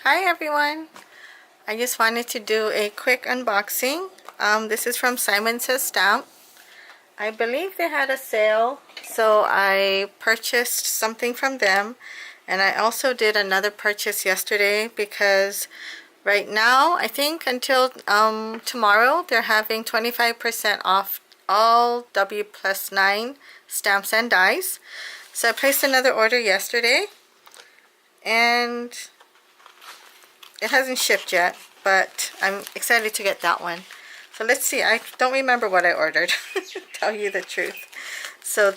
Hi everyone! I just wanted to do a quick unboxing. This is from Simon Says Stamp. I believe they had a sale, so I purchased something from them. And I also did another purchase yesterday because right now, I think until tomorrow, they're having 25% off all W+9 stamps and dies. So I placed another order yesterday, and it hasn't shipped yet, but I'm excited to get that one. So let's see. I don't remember what I ordered, to tell you the truth. So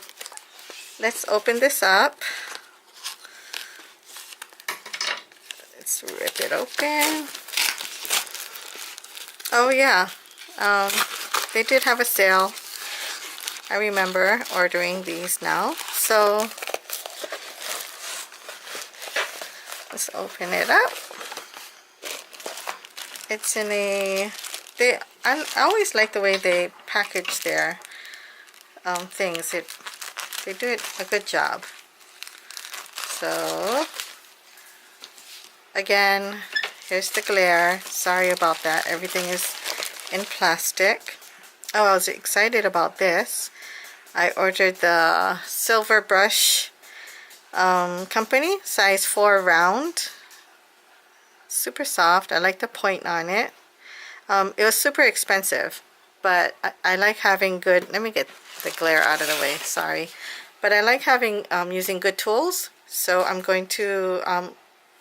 let's open this up. Let's rip it open. Oh yeah, they did have a sale. I remember ordering these now. So let's open it up. It's in a, I always like the way they package their things. They do a good job. So again, here's the glare. Sorry about that. Everything is in plastic. Oh, I was excited about this. I ordered the Silver Brush Company, size 4 round. Super soft. I like the point on it. It was super expensive, but I like having good, let me get the glare out of the way, sorry. But I like having, using good tools, so I'm going to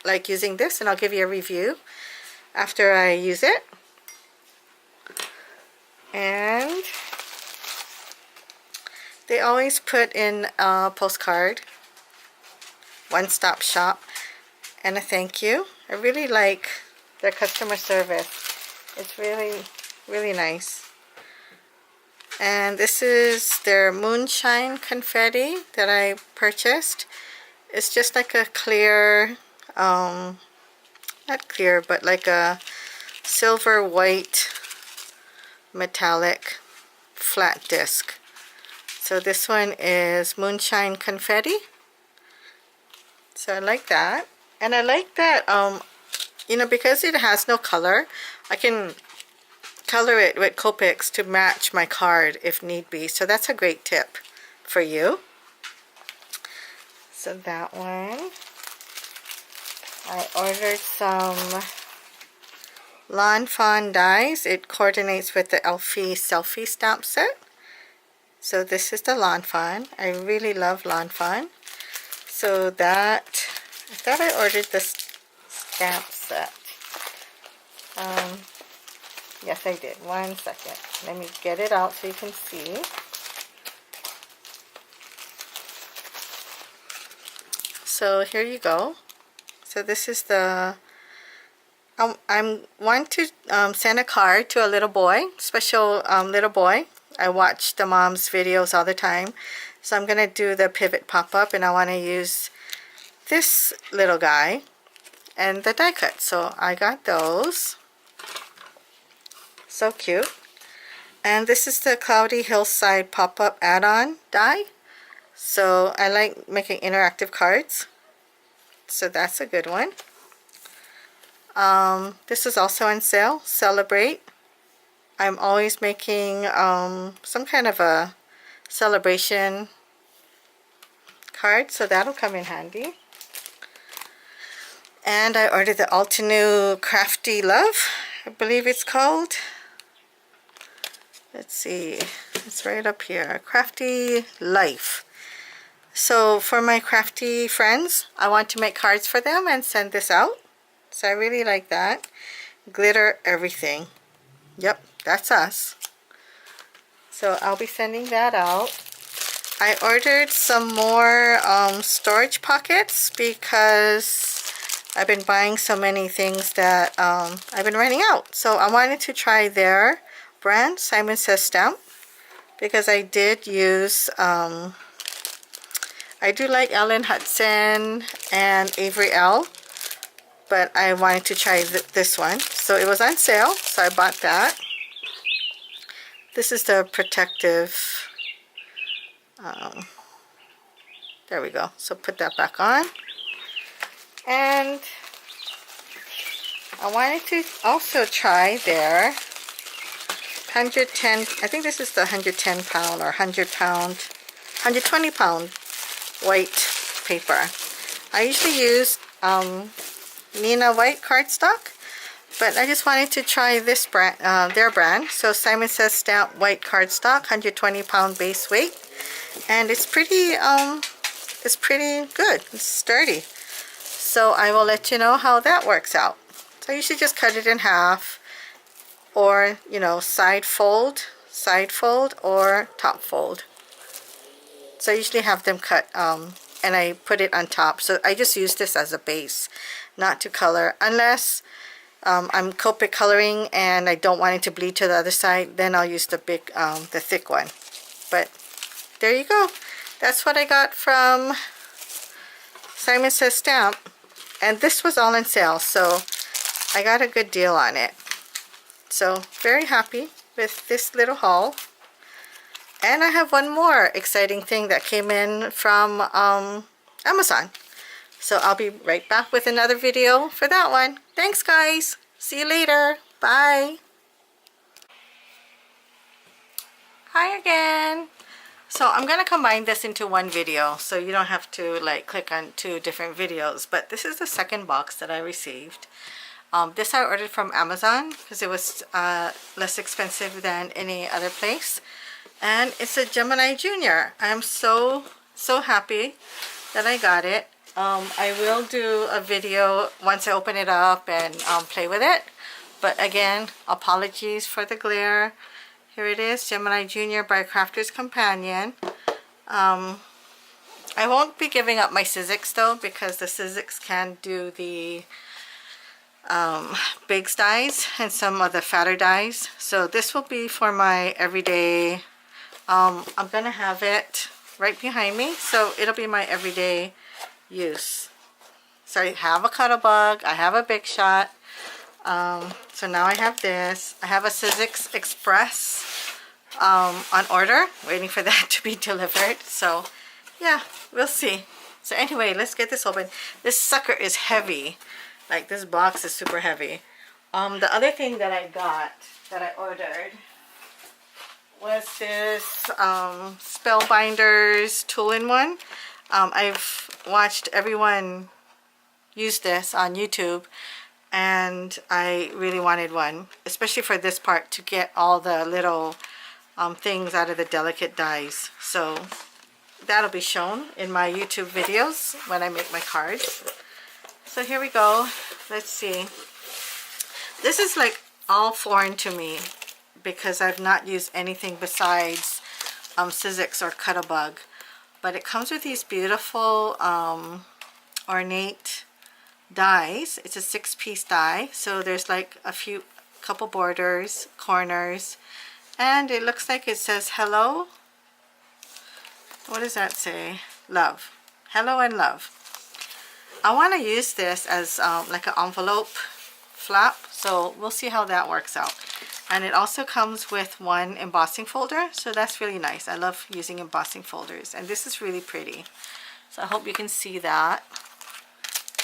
like using this, and I'll give you a review after I use it. And they always put in a postcard, one-stop shop, and a thank you. I really like their customer service. It's really nice. And this is their moonshine confetti that I purchased. It's just like a clear, not clear, but like a silver white metallic flat disc. So this one is moonshine confetti. So I like that. And I like that, you know, because it has no color, I can color it with Copics to match my card if need be. So that's a great tip for you. So that one. I ordered some Lawn Fawn dies. It coordinates with the Elfie Selfie stamp set. So this is the Lawn Fawn. I really love Lawn Fawn. So that, I thought I ordered this stamp set. Yes, I did. 1 second. Let me get it out so you can see. So here you go. So this is the, I want to send a card to a little boy, special little boy. I watch the mom's videos all the time. So I'm going to do the pivot pop-up, and I want to use this little guy and the die cut. So I got those. So cute. And this is the Cloudy Hillside pop-up add-on die. So I like making interactive cards. So that's a good one. This is also on sale. Celebrate. I'm always making some kind of a celebration card, so that'll come in handy. And I ordered the Altenew Crafty Love, I believe it's called. Let's see, it's right up here, Crafty Life. So for my crafty friends, I want to make cards for them and send this out. So I really like that. Glitter everything. Yep, that's us. So I'll be sending that out. I ordered some more storage pockets because I've been buying so many things that I've been running out. So I wanted to try their brand, Simon Says Stamp, because I did use, I do like Ellen Hudson and Avery L, but I wanted to try this one. So it was on sale, so I bought that. This is the protective, there we go. So put that back on. And I wanted to also try their 110, I think this is the 110 pound or 100 pound, 120 pound white paper. I usually use Nina white cardstock, but I just wanted to try this brand, their brand. So Simon Says Stamp white cardstock, 120 pound base weight, and it's pretty good. It's sturdy. So I will let you know how that works out. So you should just cut it in half, or you know, side fold or top fold. So I usually have them cut and I put it on top. So I just use this as a base, not to color, unless I'm Copic coloring and I don't want it to bleed to the other side, then I'll use the big the thick one. But there you go. That's what I got from Simon Says Stamp, and this was all on sale, so I got a good deal on it. So very happy with this little haul. And I have one more exciting thing that came in from Amazon. So I'll be right back with another video for that one. Thanks guys. See you later. Bye. Hi again. So I'm going to combine this into one video, so you don't have to like click on 2 different videos. But this is the second box that I received. This I ordered from Amazon because it was less expensive than any other place. And it's a Gemini Junior. I'm so happy that I got it. I will do a video once I open it up and play with it. But again, apologies for the glare. Here it is, Gemini Junior by Crafter's Companion. I won't be giving up my Sizzix though, because the Sizzix can do the big dies and some of the fatter dies. So this will be for my everyday. I'm gonna have it right behind me, so it'll be my everyday use. So I have a Cuttlebug, I have a Big Shot. So now I have this. I have a Sizzix Express on order, waiting for that to be delivered. So yeah, we'll see. So anyway, let's get this open. This sucker is heavy. Like, this box is super heavy. The other thing that I got, that I ordered, was this Spellbinders Tool-in-One. I've watched everyone use this on YouTube, and I really wanted one, especially for this part, to get all the little things out of the delicate dies. So that'll be shown in my YouTube videos when I make my cards. So here we go. Let's see. This is like all foreign to me because I've not used anything besides Sizzix or Cuttlebug. But it comes with these beautiful ornate dies. It's a 6-piece die, so there's like couple borders, corners, and it looks like it says hello. What does that say? Love. Hello and love. I want to use this as like an envelope flap, so we'll see how that works out. And it also comes with one embossing folder, so that's really nice. I love using embossing folders, and this is really pretty. So I hope you can see that.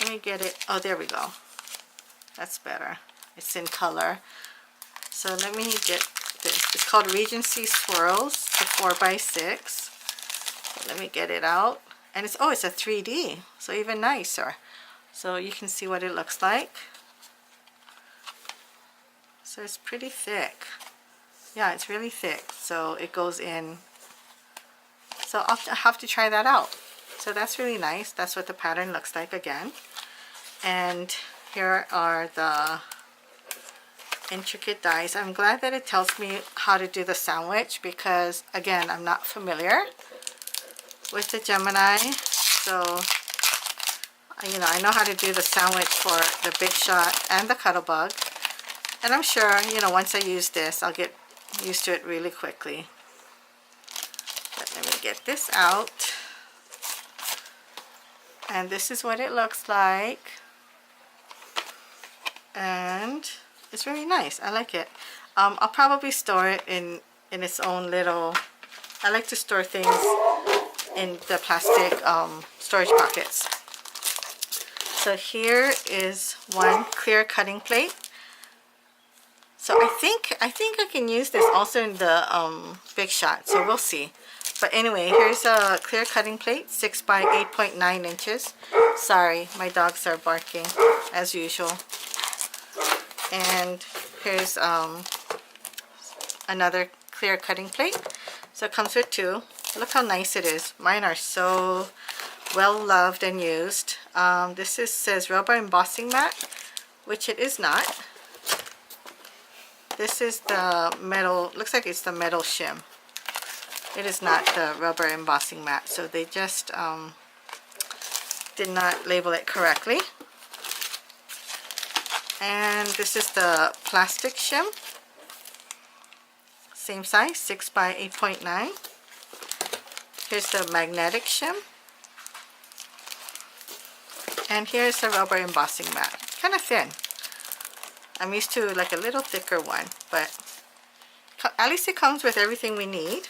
Let me get it. Oh, there we go. That's better. It's in color. So let me get this. It's called Regency Swirls, the 4x6. So let me get it out. And it's, oh, it's a 3D, so even nicer. So you can see what it looks like. So it's pretty thick. Yeah, it's really thick. So it goes in. So I'll have to try that out. So that's really nice. That's what the pattern looks like again. And here are the intricate dies. I'm glad that it tells me how to do the sandwich because, again, I'm not familiar with the Gemini. So, you know, I know how to do the sandwich for the Big Shot and the Cuttlebug. And I'm sure, you know, once I use this, I'll get used to it really quickly. But let me get this out. And this is what it looks like. And it's really nice. I like it. I'll probably store it in its own little... I like to store things in the plastic storage pockets. So here is one clear cutting plate. So I think I can use this also in the Big Shot, so we'll see. But anyway, here's a clear cutting plate, 6 by 8.9 inches. Sorry, my dogs are barking as usual. And here's another clear cutting plate. So it comes with two. Look how nice it is. Mine are so well loved and used. This says rubber embossing mat, which it is not. This is the metal, looks like it's the metal shim. It is not the rubber embossing mat, so they just did not label it correctly. And this is the plastic shim. Same size, 6 by 8.9. Here's the magnetic shim. And here's the rubber embossing mat. Kind of thin. I'm used to like a little thicker one, but at least it comes with everything we need.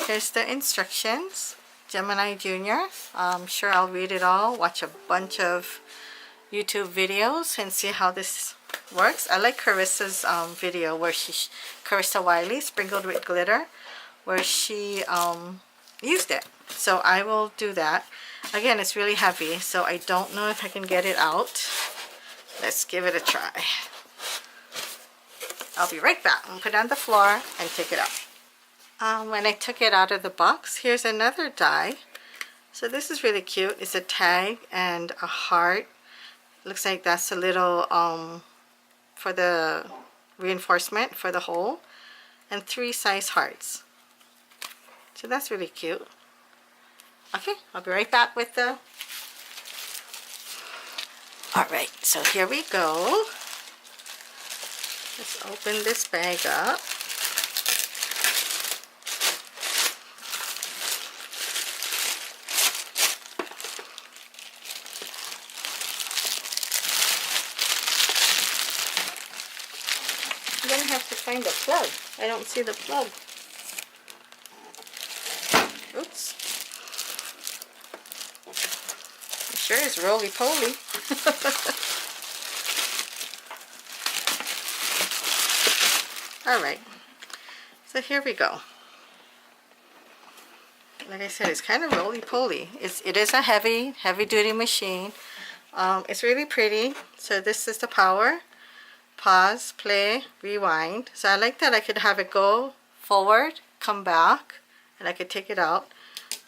Here's the instructions. Gemini Junior. I'm sure I'll read it all, watch a bunch of YouTube videos and see how this works. I like Carissa's video where Carissa Wiley, Sprinkled with Glitter, where she used it. So I will do that. Again, it's really heavy, so I don't know if I can get it out. Let's give it a try. I'll be right back. I'm going to put it on the floor and take it out. When I took it out of the box, here's another die. So this is really cute. It's a tag and a heart. Looks like that's a little for the reinforcement for the hole, and 3 size hearts. So that's really cute. Okay, I'll be right back with the... Alright, so here we go. Let's open this bag up. I'm gonna have to find a plug. I don't see the plug. Oops. It sure is roly-poly. Alright, so here we go. Like I said, it's kind of roly-poly. It is a heavy-duty machine. It's really pretty. So this is the power. Pause, play, rewind. So I like that I could have it go forward, come back, and I could take it out.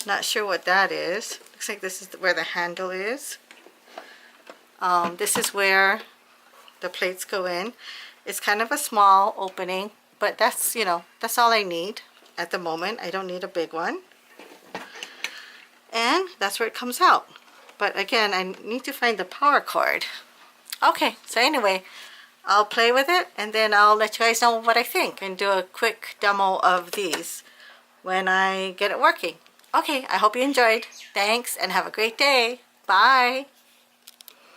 Not sure what that is. Looks like this is where the handle is. This is where the plates go in. It's kind of a small opening, but that's, you know, that's all I need at the moment. I don't need a big one. And that's where it comes out. But again, I need to find the power cord. Okay, so anyway, I'll play with it and then I'll let you guys know what I think and do a quick demo of these when I get it working. Okay, I hope you enjoyed. Thanks and have a great day. Bye.